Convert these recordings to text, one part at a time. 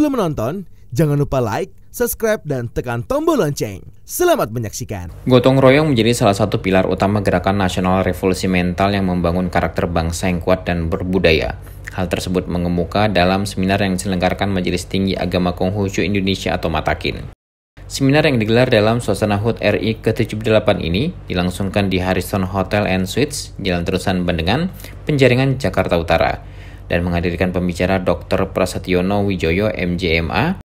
Sebelum menonton, jangan lupa like, subscribe, dan tekan tombol lonceng. Selamat menyaksikan. Gotong royong menjadi salah satu pilar utama gerakan nasional revolusi mental yang membangun karakter bangsa yang kuat dan berbudaya. Hal tersebut mengemuka dalam seminar yang diselenggarakan Majelis Tinggi Agama Konghucu Indonesia atau Matakin. Seminar yang digelar dalam suasana HUT RI ke-78 ini dilangsungkan di Harrison Hotel and Suites, Jalan Terusan Bendengan, Penjaringan, Jakarta Utara, dan menghadirkan pembicara Dr. Prasetyono Wijoyo MJMA,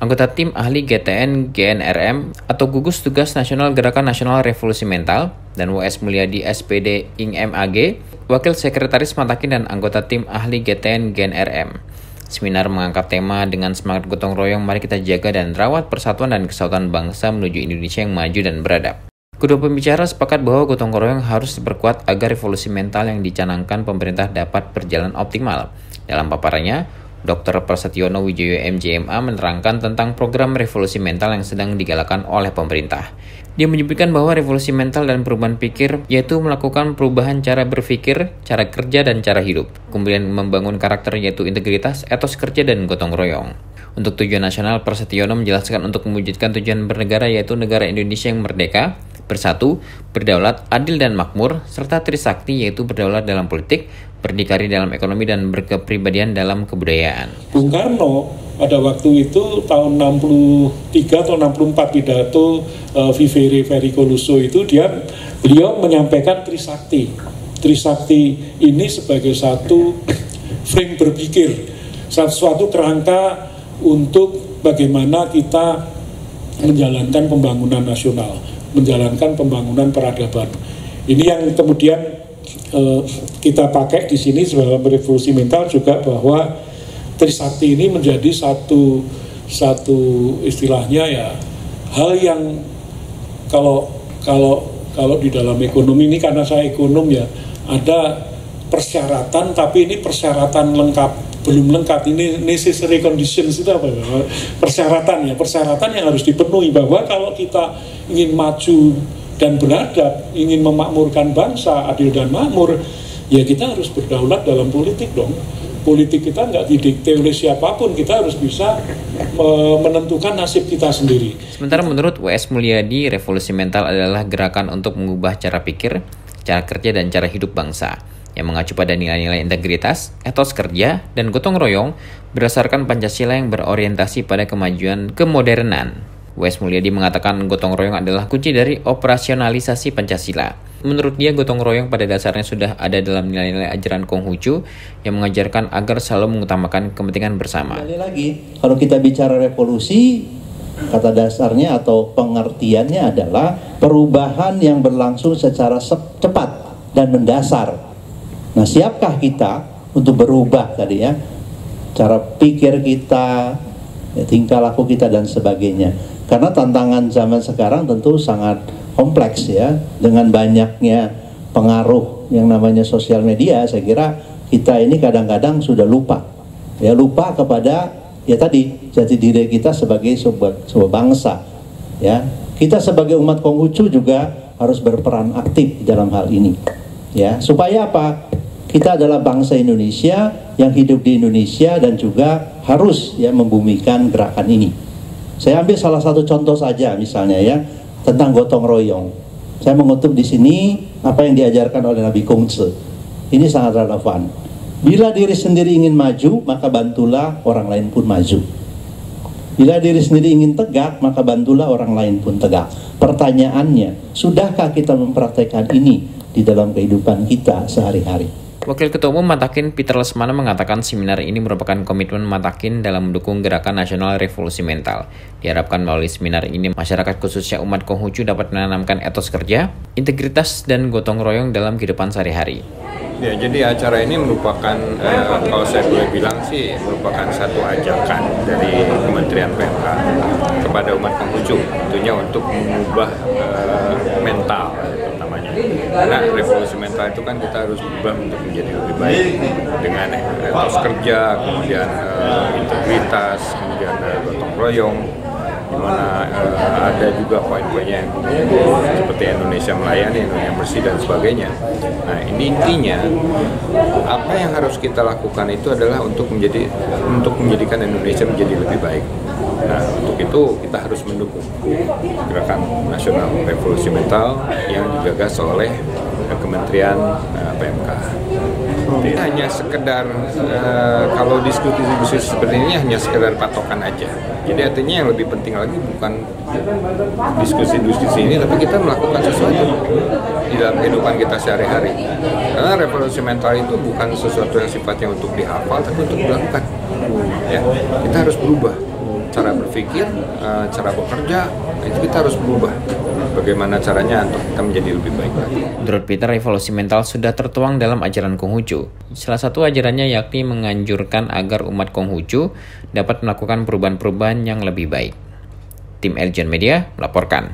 anggota tim ahli GTN GNRM atau Gugus Tugas Nasional Gerakan Nasional Revolusi Mental, dan WS Mulyadi SPD Ing MAG, Wakil Sekretaris Matakin dan anggota tim ahli GTN GNRM. Seminar mengangkat tema dengan semangat gotong royong, mari kita jaga dan rawat persatuan dan kesatuan bangsa menuju Indonesia yang maju dan beradab. Kedua pembicara sepakat bahwa gotong royong harus diperkuat agar revolusi mental yang dicanangkan pemerintah dapat berjalan optimal. Dalam paparannya, Dr. Prasetyono Wijoyo MJMA menerangkan tentang program revolusi mental yang sedang digalakkan oleh pemerintah. Dia menyebutkan bahwa revolusi mental dan perubahan pikir yaitu melakukan perubahan cara berpikir, cara kerja, dan cara hidup. Kemudian membangun karakter yaitu integritas, etos kerja, dan gotong royong. Untuk tujuan nasional, Prasetyono menjelaskan untuk mewujudkan tujuan bernegara yaitu negara Indonesia yang merdeka, bersatu, berdaulat, adil dan makmur, serta trisakti yaitu berdaulat dalam politik, berdikari dalam ekonomi, dan berkepribadian dalam kebudayaan. Bung Karno pada waktu itu tahun 63 atau 64 pidato Vivere Pericoloso itu beliau menyampaikan trisakti. Trisakti ini sebagai satu frame berpikir, suatu kerangka untuk bagaimana kita menjalankan pembangunan nasional, menjalankan pembangunan peradaban. Ini yang kemudian kita pakai di sini dalam revolusi mental juga, bahwa trisakti ini menjadi satu istilahnya ya, hal yang kalau di dalam ekonomi ini, karena saya ekonom ya, ada persyaratan, tapi ini persyaratan lengkap, belum lengkap, ini necessary conditions itu apa ya? Persyaratan yang harus dipenuhi, bahwa kalau kita ingin maju dan beradab, ingin memakmurkan bangsa, adil dan makmur, ya kita harus berdaulat dalam politik dong. Politik kita nggak didikte oleh siapapun, kita harus bisa menentukan nasib kita sendiri. Sementara menurut WS Mulyadi, revolusi mental adalah gerakan untuk mengubah cara pikir, cara kerja, dan cara hidup bangsa, yang mengacu pada nilai-nilai integritas, etos kerja, dan gotong royong berdasarkan Pancasila yang berorientasi pada kemajuan kemodernan. WS Mulyadi mengatakan gotong royong adalah kunci dari operasionalisasi Pancasila. Menurut dia, gotong royong pada dasarnya sudah ada dalam nilai-nilai ajaran Konghucu yang mengajarkan agar selalu mengutamakan kepentingan bersama. Sekali lagi, kalau kita bicara revolusi, kata dasarnya atau pengertiannya adalah perubahan yang berlangsung secara cepat dan mendasar. Nah, siapkah kita untuk berubah tadi ya? Cara pikir kita, tingkah laku kita, dan sebagainya. Karena tantangan zaman sekarang tentu sangat kompleks ya, dengan banyaknya pengaruh yang namanya sosial media. Saya kira kita ini kadang-kadang sudah lupa kepada ya tadi jati diri kita sebagai sebuah bangsa ya. Kita sebagai umat Konghucu juga harus berperan aktif dalam hal ini ya, supaya apa? Kita adalah bangsa Indonesia yang hidup di Indonesia dan juga harus ya membumikan gerakan ini. Saya ambil salah satu contoh saja misalnya ya, tentang gotong royong. Saya mengutip di sini apa yang diajarkan oleh Nabi Konghucu. Ini sangat relevan. Bila diri sendiri ingin maju, maka bantulah orang lain pun maju. Bila diri sendiri ingin tegak, maka bantulah orang lain pun tegak. Pertanyaannya, sudahkah kita mempraktekkan ini di dalam kehidupan kita sehari-hari? Wakil Ketua Umum Matakin Peter Lesmana mengatakan seminar ini merupakan komitmen Matakin dalam mendukung gerakan nasional revolusi mental. Diharapkan melalui seminar ini masyarakat khususnya umat Konghucu dapat menanamkan etos kerja, integritas, dan gotong royong dalam kehidupan sehari-hari. Ya, jadi acara ini merupakan, kalau saya boleh bilang sih, merupakan satu ajakan dari Kementerian PMK kepada umat Konghucu, tentunya untuk mengubah mental. Karena revolusi mental itu kan kita harus berubah untuk menjadi lebih baik dengan etos kerja, kemudian integritas, kemudian gotong royong. mana ada juga poin-poinnya yang seperti Indonesia melayani, Indonesia bersih dan sebagainya. Nah, ini intinya apa yang harus kita lakukan itu adalah untuk menjadikan Indonesia menjadi lebih baik. Nah, untuk itu kita harus mendukung Gerakan Nasional Revolusi Mental yang digagas oleh Kementerian PMK. Tidak hanya sekedar kalau diskusi seperti ini hanya sekedar patokan aja. Jadi artinya yang lebih penting lagi bukan diskusi ini, tapi kita melakukan sesuatu di dalam kehidupan kita sehari-hari. Karena revolusi mental itu bukan sesuatu yang sifatnya untuk dihafal, tapi untuk dilakukan. Ya, kita harus berubah. Cara berpikir, cara bekerja, itu kita harus berubah. Bagaimana caranya untuk kita menjadi lebih baik lagi. Menurut Peter, revolusi mental sudah tertuang dalam ajaran Konghucu. Salah satu ajarannya yakni menganjurkan agar umat Konghucu dapat melakukan perubahan-perubahan yang lebih baik. Tim Eljon Media melaporkan.